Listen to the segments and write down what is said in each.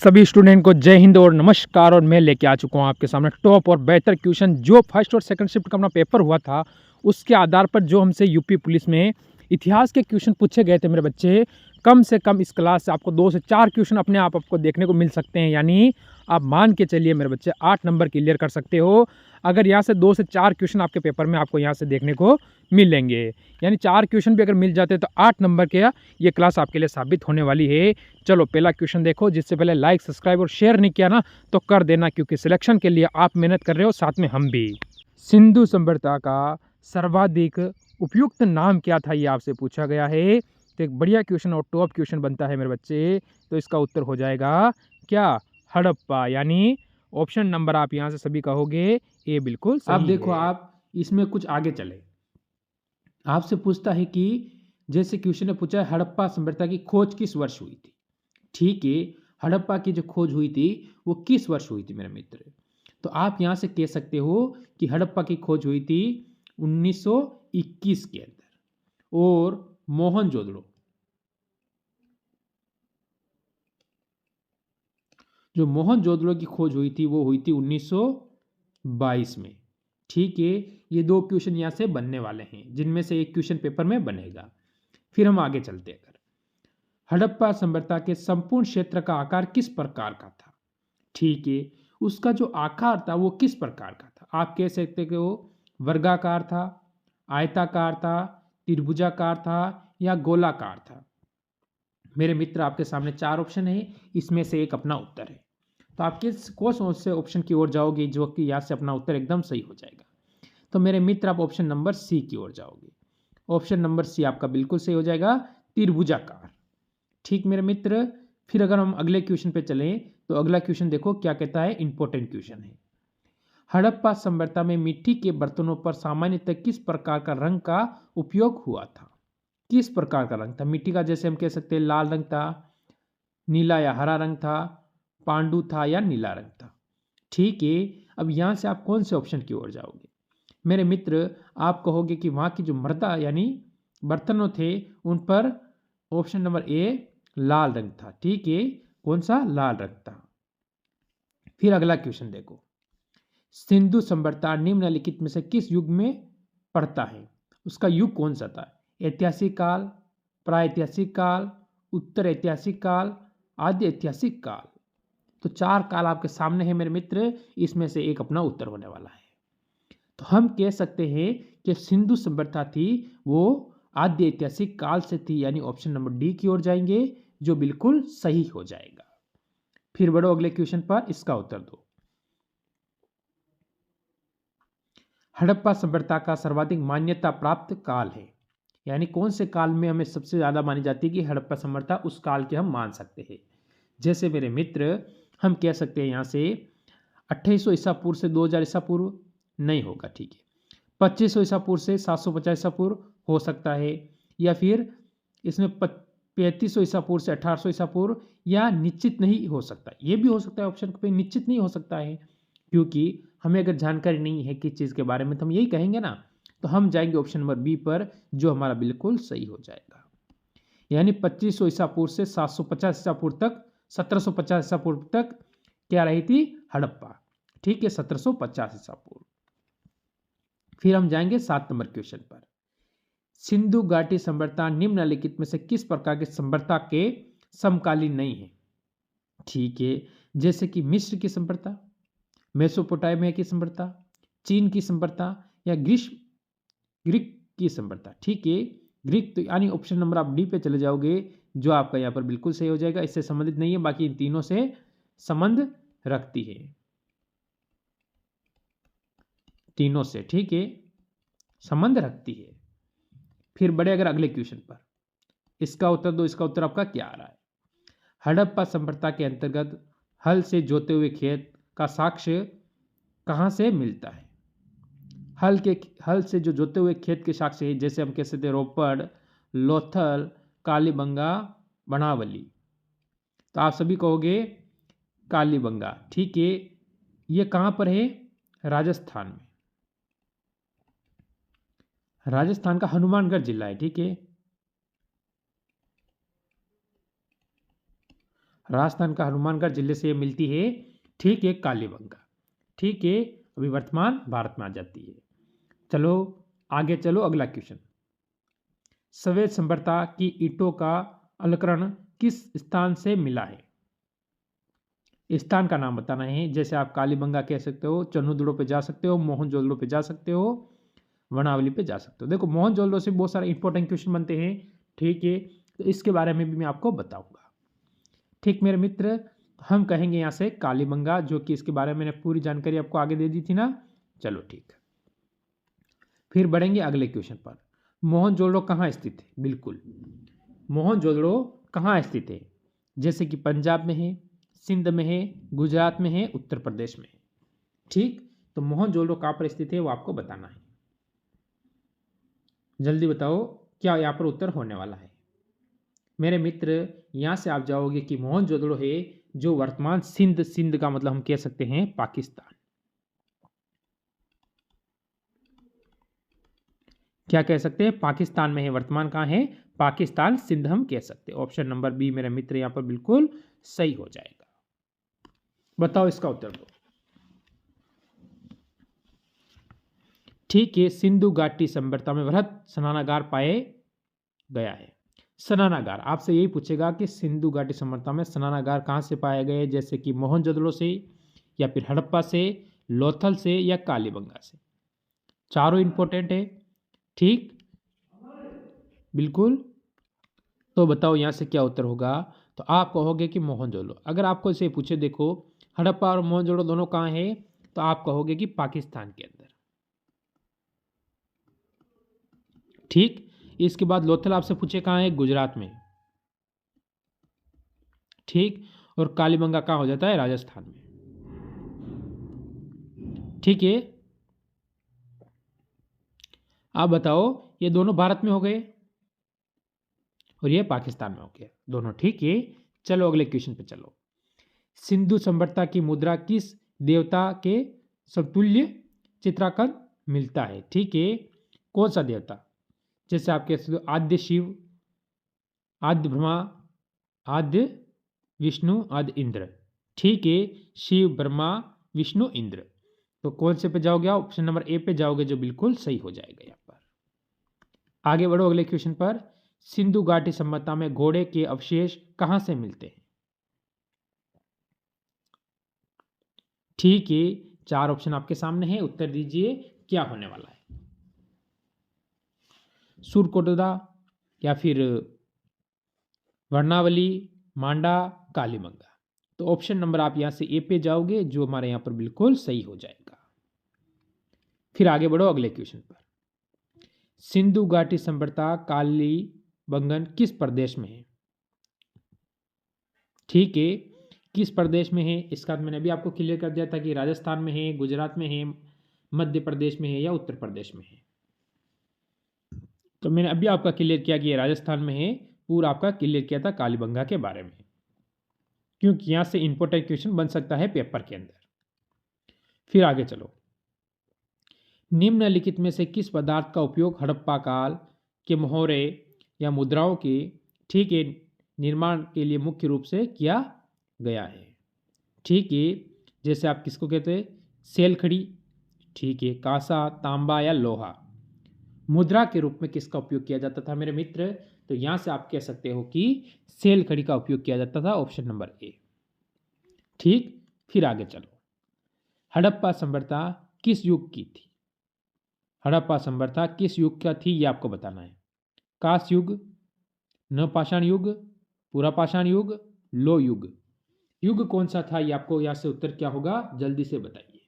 सभी स्टूडेंट को जय हिंद और नमस्कार। और मैं लेके आ चुका हूँ आपके सामने टॉप और बेहतर क्वेश्चन जो फर्स्ट और सेकंड शिफ्ट का अपना पेपर हुआ था उसके आधार पर जो हमसे यूपी पुलिस में इतिहास के क्वेश्चन पूछे गए थे मेरे बच्चे। कम से कम इस क्लास से आपको 2 से 4 क्वेश्चन अपने आप आपको देखने को मिल सकते हैं, यानी आप मान के चलिए मेरे बच्चे 8 नंबर क्लियर कर सकते हो अगर यहाँ से 2 से 4 क्वेश्चन आपके पेपर में आपको यहाँ से देखने को मिलेंगे। यानी 4 क्वेश्चन भी अगर मिल जाते तो 8 नंबर के ये क्लास आपके लिए साबित होने वाली है। चलो पहला क्वेश्चन देखो। जिससे पहले लाइक सब्सक्राइब और शेयर नहीं किया ना तो कर देना, क्योंकि सिलेक्शन के लिए आप मेहनत कर रहे हो, साथ में हम भी। सिंधु सभ्यता का सर्वाधिक उपयुक्त नाम क्या था, ये आपसे पूछा गया है। तो एक बढ़िया क्वेश्चन और टॉप क्वेश्चन बनता है मेरे बच्चे। तो इसका उत्तर हो जाएगा क्या, हड़प्पा। यानी ऑप्शन नंबर आप यहाँ से सभी कहोगे ए बिल्कुल सही। अब देखो आप इसमें कुछ आगे चले, आपसे पूछता है कि जैसे क्वेश्चन ने पूछा है हड़प्पा सभ्यता की खोज किस वर्ष हुई थी। ठीक है, हड़प्पा की जो खोज हुई थी वो किस वर्ष हुई थी मेरे मित्र। तो आप यहां से कह सकते हो कि हड़प्पा की खोज हुई थी 1921 के अंदर। और मोहनजोदड़ो, जो मोहनजोदड़ो की खोज हुई थी वो हुई थी 1922 में। ठीक है, ये 2 क्वेश्चन यहाँ से बनने वाले हैं जिनमें से एक क्वेश्चन पेपर में बनेगा। फिर हम आगे चलते हैं। हड़प्पा सभ्यता के संपूर्ण क्षेत्र का आकार किस प्रकार का था। ठीक है, उसका जो आकार था वो किस प्रकार का था। आप कह सकते कि वो वर्गाकार था, आयताकार था, त्रिभुजाकार था या गोलाकार था। मेरे मित्र आपके सामने 4 ऑप्शन है, इसमें से एक अपना उत्तर है। तो आप किस कौन से ऑप्शन की ओर जाओगे जो कि यहाँ से अपना उत्तर एकदम सही हो जाएगा। तो मेरे मित्र आप ऑप्शन नंबर सी की ओर जाओगे। ऑप्शन नंबर सी आपका बिल्कुल सही हो जाएगा, त्रिभुजाकार। ठीक मेरे मित्र, फिर अगर हम अगले क्वेश्चन पे चलें तो अगला क्वेश्चन देखो क्या कहता है, इंपॉर्टेंट क्वेश्चन है। हड़प्पा सभ्यता में मिट्टी के बर्तनों पर सामान्यतः किस प्रकार का रंग का उपयोग हुआ था। किस प्रकार का रंग था मिट्टी का, जैसे हम कह सकते हैं लाल रंग था, नीला या हरा रंग था, पांडु था या नीला रंग था। ठीक है, अब यहां से आप कौन से ऑप्शन की ओर जाओगे। मेरे मित्र आप कहोगे कि वहां की जो मर्दा यानी बर्तनों थे उन पर ऑप्शन नंबर ए लाल रंग था। ठीक है, कौन सा, लाल रंग था। फिर अगला क्वेश्चन देखो, सिंधु सभ्यता निम्नलिखित में से किस युग में पड़ता है। उसका युग कौन सा था, ऐतिहासिक काल, प्रागैतिहासिक काल, उत्तर ऐतिहासिक काल, आदि ऐतिहासिक काल। तो 4 काल आपके सामने है मेरे मित्र, इसमें से एक अपना उत्तर होने वाला है। तो हम कह सकते हैं कि सिंधु सभ्यता थी वो आद्य ऐतिहासिक काल से थी, यानी ऑप्शन नंबर डी की ओर जाएंगे जो बिल्कुल सही हो जाएगा। फिर बढ़ो अगले क्वेश्चन पर, इसका उत्तर दो। हड़प्पा सभ्यता का सर्वाधिक मान्यता प्राप्त काल है, यानी कौन से काल में हमें सबसे ज्यादा मानी जाती है कि हड़प्पा सभ्यता, उस काल के हम मान सकते हैं। जैसे मेरे मित्र हम कह सकते हैं यहां से 2800 ईसा पूर्व से 2000 ईसा पूर्व नहीं होगा। ठीक है, 2500 ईसा पूर्व से 750 ईसा पूर्व हो सकता है, या फिर इसमें 3500 ईसा पूर्व से 1800 ईसा पूर्व, या निश्चित नहीं हो सकता। ये भी हो सकता है, ऑप्शन पे निश्चित नहीं हो सकता है, क्योंकि हमें अगर जानकारी नहीं है किस चीज़ के बारे में तो हम यही कहेंगे ना। तो हम जाएंगे ऑप्शन नंबर बी पर जो हमारा बिल्कुल सही हो जाएगा। यानी 2500 ईसा पूर्व से 750 ईसा पूर्व तक, 1750 ईसा पूर्व तक क्या रही थी, हड़प्पा। ठीक है, 1750 ईसा पूर्व। फिर हम जाएंगे 7 नंबर क्वेश्चन पर। सिंधु घाटी सभ्यता निम्नलिखित में से किस प्रकार की सभ्यता के समकालीन नहीं है। ठीक है, जैसे कि मिस्र की सभ्यता, मेसोपोटामिया की सभ्यता, चीन की सभ्यता, या ग्रीक की सभ्यता। ठीक है, ग्रीक तो यानी ऑप्शन नंबर आप डी पे चले जाओगे जो आपका यहाँ पर बिल्कुल सही हो जाएगा। इससे संबंधित नहीं है, बाकी इन तीनों से संबंध रखती है, तीनों से। ठीक है, संबंध रखती है। फिर बढ़े अगर अगले क्वेश्चन पर, इसका उत्तर दो। इसका उत्तर आपका क्या आ रहा है। हड़प्पा सभ्यता के अंतर्गत हल से जोते हुए खेत का साक्ष्य कहाँ से मिलता है। हल से जो जोते हुए खेत के साक्ष्य है, जैसे हम कह सकते हैं रोपड़, लोथल, कालीबंगा, बनावली। तो आप सभी कहोगे कालीबंगा। ठीक है, ये कहाँ पर है, राजस्थान में। राजस्थान का हनुमानगढ़ जिला है। ठीक है, राजस्थान का हनुमानगढ़ जिले से ये मिलती है। ठीक है, कालीबंगा। ठीक है, अभी वर्तमान भारत में आ जाती है। चलो आगे चलो, अगला क्वेश्चन। सफेद सभ्यता की ईंटों का अलंकरण किस स्थान से मिला है? स्थान का नाम बताना है। जैसे आप कालीबंगा कह सकते हो, चन्नूदड़ो पे जा सकते हो, मोहनजोदड़ो पे जा सकते हो, वनावली पे जा सकते हो। देखो मोहनजोदड़ो से बहुत सारे इंपॉर्टेंट क्वेश्चन बनते हैं। ठीक है, तो इसके बारे में भी मैं आपको बताऊंगा। ठीक मेरे मित्र, हम कहेंगे यहाँ से कालीबंगा, जो कि इसके बारे में मैंने पूरी जानकारी आपको आगे दे दी थी ना। चलो ठीक, फिर बढ़ेंगे अगले क्वेश्चन पर। मोहनजोदड़ो कहाँ स्थित है? बिल्कुल, मोहनजोदड़ो कहाँ स्थित है? जैसे कि पंजाब में है, सिंध में है, गुजरात में है, उत्तर प्रदेश में है। ठीक, तो मोहनजोदड़ो कहाँ पर स्थित है वो आपको बताना है। जल्दी बताओ क्या यहाँ पर उत्तर होने वाला है। मेरे मित्र, यहाँ से आप जाओगे कि मोहनजोदड़ो है जो वर्तमान सिंध का मतलब हम कह सकते हैं पाकिस्तान। क्या कह सकते हैं? पाकिस्तान में है। वर्तमान कहाँ है? पाकिस्तान, सिंध हम कह सकते हैं। ऑप्शन नंबर बी मेरे मित्र यहाँ पर बिल्कुल सही हो जाएगा। बताओ इसका उत्तर दो। ठीक है, सिंधु घाटी सभ्यता में वृहत स्नानागार पाए गया है। स्नानागार आपसे यही पूछेगा कि सिंधु घाटी सभ्यता में स्नानागार कहाँ से पाए गए, जैसे कि मोहनजोदड़ो से, या फिर हड़प्पा से, लोथल से, या कालीबंगा से। चारों इंपॉर्टेंट है। ठीक, बिल्कुल। तो बताओ यहाँ से क्या उत्तर होगा? तो आप कहोगे कि मोहनजोदड़ो। अगर आपको इसे पूछे, देखो हड़प्पा और मोहनजोदड़ो दोनों कहाँ है, तो आप कहोगे कि पाकिस्तान के अंदर। ठीक, इसके बाद लोथल आपसे पूछे कहाँ है? गुजरात में। ठीक, और कालीबंगा कहाँ हो जाता है? राजस्थान में। ठीक है, आप बताओ ये दोनों भारत में हो गए और ये पाकिस्तान में हो गया दोनों। ठीक है, चलो अगले क्वेश्चन पे चलो। सिंधु सभ्यता की मुद्रा किस देवता के समतुल्य चित्रांकन मिलता है? ठीक है, कौन सा देवता? जैसे आप कह सकते हो आद्य शिव, आद्य ब्रह्मा, आद्य विष्णु, आद्य इंद्र। ठीक है, शिव, ब्रह्मा, विष्णु, इंद्र। तो कौन से पे जाओगे? ऑप्शन नंबर ए पे जाओगे, जो बिल्कुल सही हो जाएगा। यहाँ पर आगे बढ़ो अगले क्वेश्चन पर। सिंधु घाटी सभ्यता में घोड़े के अवशेष कहां से मिलते हैं? ठीक है, चार ऑप्शन आपके सामने है, उत्तर दीजिए क्या होने वाला है। सुरकोटदा, या फिर वर्णावली, मांडा, कालीबंगा। तो ऑप्शन नंबर आप यहां से ए पे जाओगे, जो हमारे यहां पर बिल्कुल सही हो जाएगा। फिर आगे बढ़ो अगले क्वेश्चन पर। सिंधु घाटी सभ्यता कालीबंगन किस प्रदेश में है? ठीक है, किस प्रदेश में है इसका मैंने अभी आपको क्लियर कर दिया था कि राजस्थान में है, गुजरात में है, मध्य प्रदेश में है, या उत्तर प्रदेश में है। तो मैंने अभी आपका क्लियर किया कि ये राजस्थान में है। पूरा आपका क्लियर किया था कालीबंगा के बारे में, क्योंकि यहां से इंपॉर्टेंट क्वेश्चन बन सकता है पेपर के अंदर। फिर आगे चलो। निम्नलिखित में से किस पदार्थ का उपयोग हड़प्पा काल के मोहरे या मुद्राओं के ठीक है निर्माण के लिए मुख्य रूप से किया गया है? ठीक है, जैसे आप किसको कहते हैं? सेलखड़ी। ठीक है, कांसा, तांबा, या लोहा। मुद्रा के रूप में किसका उपयोग किया जाता था मेरे मित्र? तो यहां से आप कह सकते हो कि सेलखड़ी का उपयोग किया जाता था। Option number A. ठीक, फिर आगे चलो। हड़प्पा सभ्यता किस युग की थी? हड़प्पा सभ्यता किस युग का थी ये आपको बताना है। कांस युग, नवपाषाण युग, पुरापाषाण युग, लो युग। युग कौन सा था ये आपको यहां से उत्तर क्या होगा जल्दी से बताइए।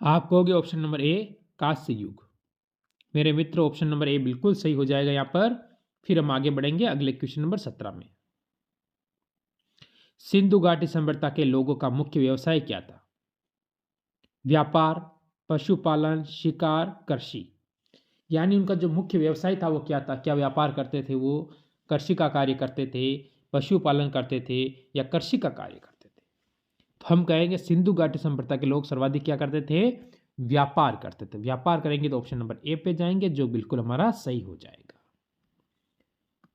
आप कहोगे ऑप्शन नंबर ए, कांस्य युग। मेरे मित्र ऑप्शन नंबर ए बिल्कुल सही हो जाएगा यहाँ पर। फिर हम आगे बढ़ेंगे अगले क्वेश्चन नंबर 17 में। सिंधु घाटी सभ्यता के लोगों का मुख्य व्यवसाय क्या था? व्यापार, पशुपालन, शिकार, कृषि। यानी उनका जो मुख्य व्यवसाय था वो क्या था? क्या व्यापार करते थे वो, कृषि का कार्य करते थे, पशुपालन करते थे, या कृषि का कार्य करते थे? तो हम कहेंगे सिंधु घाटी सभ्यता के लोग सर्वाधिक क्या करते थे? व्यापार करते थे। व्यापार करेंगे तो ऑप्शन नंबर ए पे जाएंगे, जो बिल्कुल हमारा सही हो जाएगा।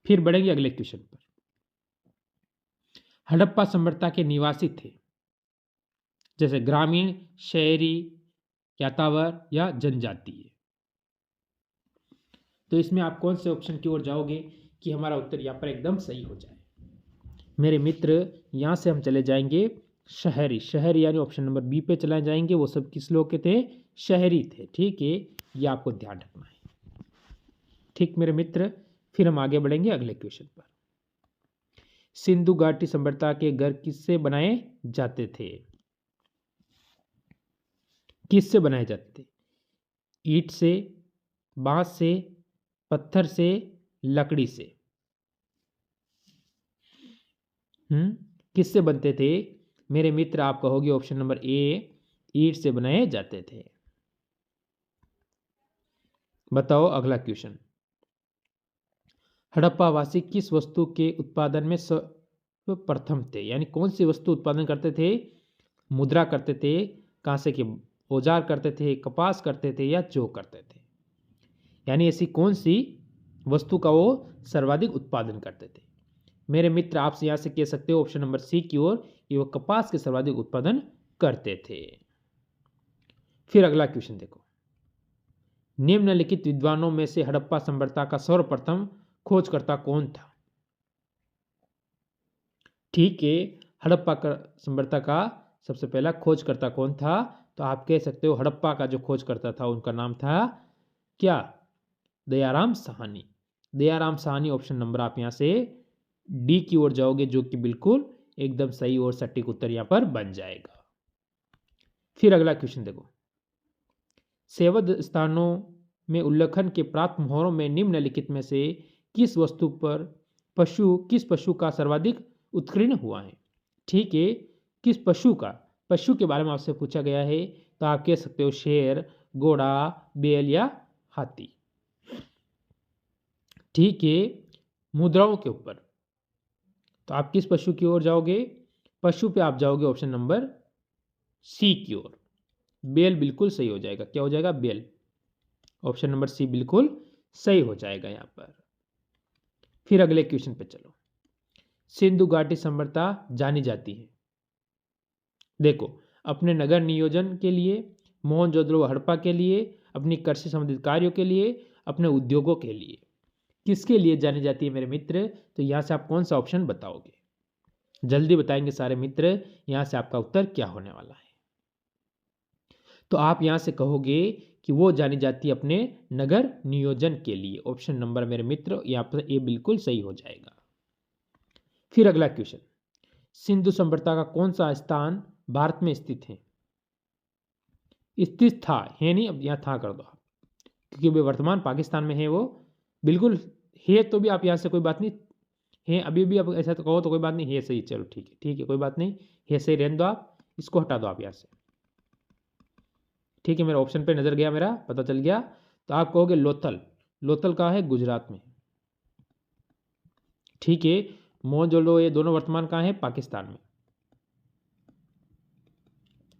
फिर बढ़ेंगे अगले क्वेश्चन पर। हड़प्पा सभ्यता के निवासी थे, जैसे ग्रामीण, शहरी, यातावर या जनजातीय। तो इसमें आप कौन से ऑप्शन की ओर जाओगे कि हमारा उत्तर यहाँ पर एकदम सही हो जाए? मेरे मित्र, यहाँ से हम चले जाएंगे शहरी। शहरी यानी ऑप्शन नंबर बी पे चले जाएंगे। वो सब किस लोग के थे? शहरी थे। ठीक है, ये आपको ध्यान रखना है। ठीक मेरे मित्र, फिर हम आगे बढ़ेंगे अगले क्वेश्चन पर। सिंधु घाटी सभ्यता के घर किससे बनाए जाते थे? किससे बनाए जाते थे? ईंट से, बांस से, पत्थर से, लकड़ी से? किससे बनते थे? मेरे मित्र, आप कहोगे ऑप्शन नंबर ए, ईंट से बनाए जाते थे। बताओ अगला क्वेश्चन। हड़प्पावासी किस वस्तु के उत्पादन में सर्वप्रथम थे? यानी कौन सी वस्तु उत्पादन करते थे? मुद्रा करते थे, कांसे के औजार करते थे, कपास करते थे या जौ करते थे? यानी ऐसी कौन सी वस्तु का वो सर्वाधिक उत्पादन करते थे? मेरे मित्र, आपसे यहाँ से कह सकते हो ऑप्शन नंबर सी की ओर, ये वो कपास के सर्वाधिक उत्पादन करते थे। फिर अगला क्वेश्चन देखो। निम्नलिखित विद्वानों में से हड़प्पा सभ्यता का सर्वप्रथम खोजकर्ता कौन था? ठीक है, हड़प्पा सभ्यता का सबसे पहला खोजकर्ता कौन था? तो आप कह सकते हो हड़प्पा का जो खोजकर्ता था उनका नाम था क्या? दयाराम साहनी। दयाराम साहनी, ऑप्शन नंबर आप यहाँ से डी की ओर जाओगे, जो कि बिल्कुल एकदम सही और सटीक उत्तर यहाँ पर बन जाएगा। फिर अगला क्वेश्चन देखो। सेवद स्थानों में उल्लेखन के प्राप्त मोहरों में निम्नलिखित में से किस वस्तु पर किस पशु का सर्वाधिक उत्कीर्ण हुआ है? ठीक है, किस पशु का? पशु के बारे में आपसे पूछा गया है, तो आप कह सकते हो शेर, घोड़ा, बैल या हाथी। ठीक है, मुद्राओं के ऊपर तो आप किस पशु की ओर जाओगे? पशु पे आप जाओगे ऑप्शन नंबर सी की ओर। बैल बिल्कुल सही हो जाएगा। क्या हो जाएगा? बैल। ऑप्शन नंबर सी बिल्कुल सही हो जाएगा यहाँ पर। फिर अगले क्वेश्चन पे चलो। सिंधु घाटी सभ्यता जानी जाती है, देखो, अपने नगर नियोजन के लिए, मोहनजोदड़ो हड़प्पा के लिए, अपनी कृषि संबंधित कार्यों के लिए, अपने उद्योगों के लिए। किसके लिए जानी जाती है मेरे मित्र? तो यहाँ से आप कौन सा ऑप्शन बताओगे? जल्दी बताएंगे सारे मित्र, यहाँ से आपका उत्तर क्या होने वाला है। तो आप यहाँ से कहोगे कि वो जानी जाती है अपने नगर नियोजन के लिए। ऑप्शन नंबर मेरे मित्र यहाँ पर ए बिल्कुल सही हो जाएगा। फिर अगला क्वेश्चन। सिंधु सभ्यता का कौन सा स्थान भारत में स्थित है? स्थित था है नहीं, अब यहाँ था कर दो आप, क्योंकि वे वर्तमान पाकिस्तान में है। वो बिल्कुल है तो भी आप यहाँ से कोई बात नहीं है, अभी भी आप ऐसा तो कहो तो कोई बात नहीं है सही। चलो ठीक है, ठीक है, कोई बात नहीं है सही, रहने दो आप, इसको हटा दो आप यहाँ से। ठीक है, मेरा ऑप्शन पे नजर गया, मेरा पता चल गया। तो आप कहोगे लोथल। लोथल कहाँ है? गुजरात में। ठीक है, मोहनजोदड़ो ये दोनों वर्तमान कहाँ है? पाकिस्तान में।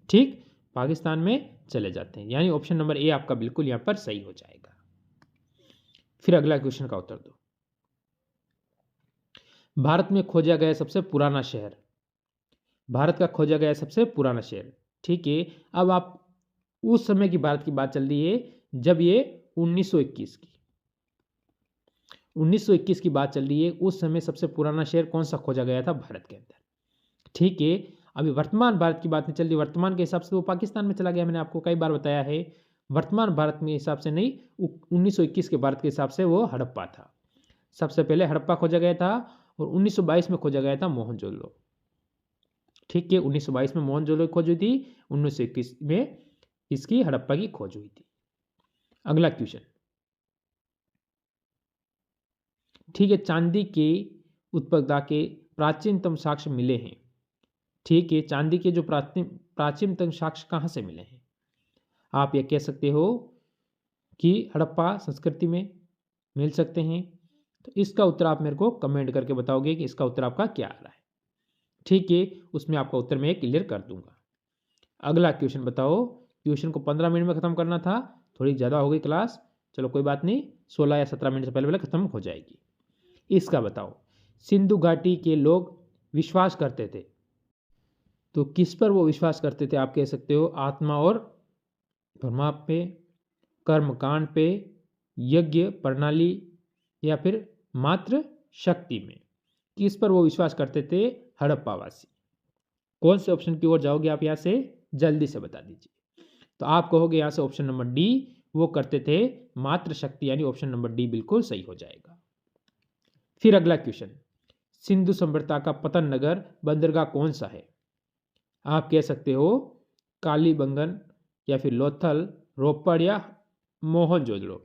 ठीक, पाकिस्तान में चले जाते हैं, यानी ऑप्शन नंबर ए आपका बिल्कुल यहाँ पर सही हो जाएगा। फिर अगला क्वेश्चन का उत्तर दो। भारत में खोजा गया सबसे पुराना शहर। भारत का खोजा गया सबसे पुराना शहर। ठीक है, अब आप उस समय की भारत की बात चल रही है जब ये 1921 की बात चल रही है। उस समय सबसे पुराना शहर कौन सा खोजा गया था भारत के अंदर? ठीक है, अभी वर्तमान भारत की बात नहीं चल रही। वर्तमान के हिसाब से वो पाकिस्तान में चला गया। मैंने आपको कई बार बताया है, वर्तमान भारत के हिसाब से नहीं, 1921 के भारत के हिसाब से वो हड़प्पा था। सबसे पहले हड़प्पा खोजा गया था और 1922 में खोजा गया था मोहनजोदड़ो। ठीक है, 1922 में मोहनजोदड़ो की खोज हुई थी, 1921 में इसकी हड़प्पा की खोज हुई थी। अगला क्वेश्चन। ठीक है, चांदी के उत्पत्ति के प्राचीनतम साक्ष्य मिले हैं। ठीक है, चांदी के जो प्राचीनतम साक्ष्य कहाँ से मिले हैं? आप ये कह सकते हो कि हड़प्पा संस्कृति में मिल सकते हैं। तो इसका उत्तर आप मेरे को कमेंट करके बताओगे कि इसका उत्तर आपका क्या आ रहा है। ठीक है, उसमें आपका उत्तर मैं क्लियर कर दूंगा। अगला क्वेश्चन बताओ। क्वेश्चन को 15 मिनट में खत्म करना था, थोड़ी ज़्यादा हो गई क्लास, चलो कोई बात नहीं, 16 या 17 मिनट से पहले पहले खत्म हो जाएगी। इसका बताओ। सिंधु घाटी के लोग विश्वास करते थे। तो किस पर वो विश्वास करते थे आप कह सकते हो, आत्मा और परमात्मा पे, कर्मकांड पे, यज्ञ प्रणाली, या फिर मात्र शक्ति में। किस पर वो विश्वास करते थे, हड़प्पावासी। कौन से ऑप्शन की ओर जाओगे आप यहाँ से, जल्दी से बता दीजिए। तो आप कहोगे यहाँ से ऑप्शन नंबर डी, वो करते थे मात्र शक्ति, यानी ऑप्शन नंबर डी बिल्कुल सही हो जाएगा। फिर अगला क्वेश्चन, सिंधु सभ्यता का पतन नगर बंदरगाह कौन सा है। आप कह सकते हो कालीबंगन, या फिर लोथल, रोपड़, या मोहनजोदड़ो।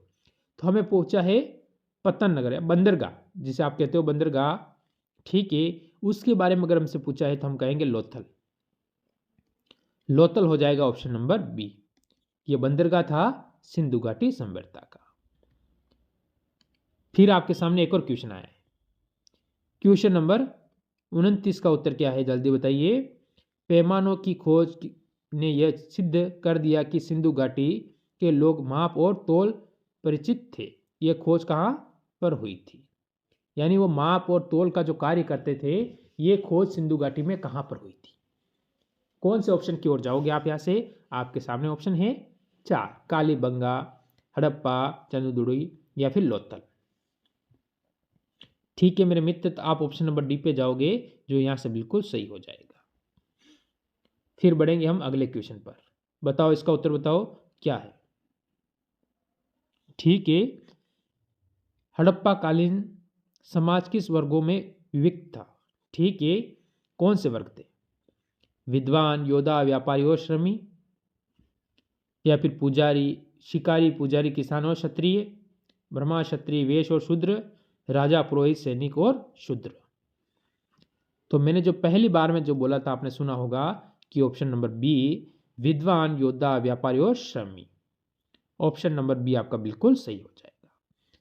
तो हमें पूछा है पतन नगर या बंदरगाह, जिसे आप कहते हो बंदरगाह, ठीक है, उसके बारे में अगर हमसे पूछा है तो हम कहेंगे लोथल। लोथल हो जाएगा ऑप्शन नंबर बी। ये बंदरगाह था सिंधु घाटी सभ्यता का। फिर आपके सामने एक और क्वेश्चन आया है, क्वेश्चन नंबर 29 का उत्तर क्या है, जल्दी बताइए। पैमानों की खोज ने यह सिद्ध कर दिया कि सिंधु घाटी के लोग माप और तोल परिचित थे। यह खोज कहाँ पर हुई थी, यानी वो माप और तोल का जो कार्य करते थे, ये खोज सिंधु घाटी में कहाँ पर हुई थी। कौन से ऑप्शन की ओर जाओगे आप यहाँ से, आपके सामने ऑप्शन है 4, कालीबंगा, हड़प्पा, चंद्रदुर्गी, या फिर लोथल। ठीक है मेरे मित्र, तो आप ऑप्शन नंबर डी पे जाओगे, जो यहाँ से बिल्कुल सही हो जाएगा। फिर बढ़ेंगे हम अगले क्वेश्चन पर। बताओ इसका उत्तर बताओ क्या है। ठीक है, हड़प्पा कालीन समाज किस वर्गों में विभक्त था। ठीक है, कौन से वर्ग थे, विद्वान, योद्धा, व्यापारी और श्रमी, या फिर पुजारी, शिकारी, पुजारी, किसान और क्षत्रिय, ब्रह्मा, क्षत्रिय, वेश और शूद्र, राजा, पुरोहित, सैनिक और शूद्र। तो मैंने जो पहली बार में जो बोला था, आपने सुना होगा कि ऑप्शन नंबर बी, विद्वान, योद्धा, व्यापारी और श्रमी। ऑप्शन नंबर बी आपका बिल्कुल सही हो जाएगा।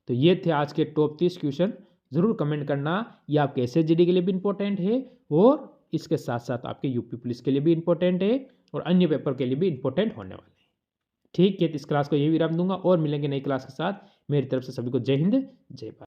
तो ये थे आज के टॉप 30 क्वेश्चन। जरूर कमेंट करना, ये आपके एसएसजीडी के लिए भी इंपॉर्टेंट है, और इसके साथ साथ आपके यूपी पुलिस के लिए भी इंपॉर्टेंट है, और अन्य पेपर के लिए भी इंपॉर्टेंट होने वाले हैं। ठीक है, तो इस क्लास को यही विराम दूंगा, और मिलेंगे नई क्लास के साथ। मेरी तरफ से सभी को जय हिंद, जय भारत।